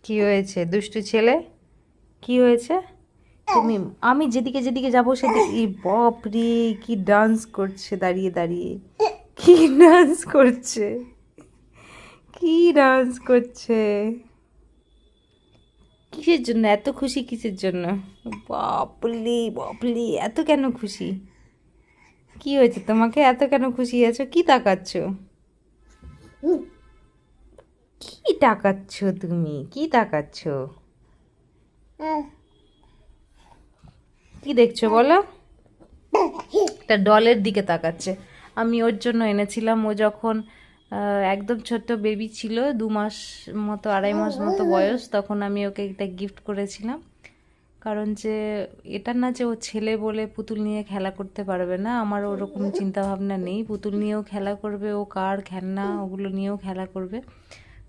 কি হয়েছে দুষ্টু ছেলে? কি হয়েছে? তুমি আমি যেদিকে যেদিকে যাবো সেদিকে বাপ রে, কি ডান্স করছে দাঁড়িয়ে দাঁড়িয়ে, কি ডান্স করছে, কি ডান্স করছে! কিসের জন্য এত খুশি, কিসের জন্য? বাপলি বাপলি, এত কেন খুশি? কি হয়েছে তোমাকে, এত কেন খুশি আছো? কি তাকাচ্ছো? কি তাকাচ্ছো তুমি, কি তাকাচ্ছো? কি দেখছো বলো? একটা ডলের দিকে তাকাচ্ছে। আমি ওর জন্য এনেছিলাম, ও যখন একদম ছোট্ট বেবি ছিল, 2 মাস মতো, 2.5 মাস মতো বয়স, তখন আমি ওকে একটা গিফট করেছিলাম। কারণ যে এটা না যে ও ছেলে বলে পুতুল নিয়ে খেলা করতে পারবে না, আমার ওরকম চিন্তা ভাবনা নেই। পুতুল নিয়েও খেলা করবে, ও কার খেলনা ওগুলো নিয়েও খেলা করবে।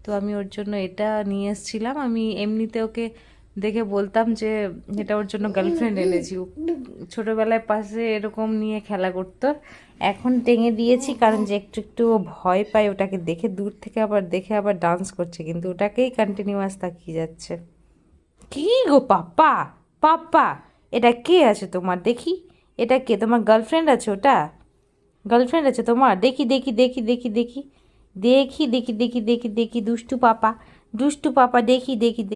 তো আমি ওর জন্য এটা নিয়ে এসেছিলাম। আমি এমনিতে ওকে দেখে বলতাম যে এটা ওর জন্য গার্লফ্রেন্ড এনেছি। ও ছোটোবেলায় পাশে এরকম নিয়ে খেলা করতো। এখন টেঙে দিয়েছি কারণ যে একটু একটু ও ভয় পায় ওটাকে দেখে, দূর থেকে আবার দেখে আবার ডান্স করছে, কিন্তু ওটাকেই কন্টিনিউয়াস তাকিয়ে যাচ্ছে। কি গো পাপ্পা, পাপ্পা, এটা কে আছে তোমার দেখি? এটা কে, তোমার গার্লফ্রেন্ড আছে ওটা? গার্লফ্রেন্ড আছে তোমার? দেখি দেখি দেখি দেখি দেখি দেখি দেখি দেখি দেখি দেখি, দুষ্টু পাপা, দুষ্টু পাপা, দেখি দেখি।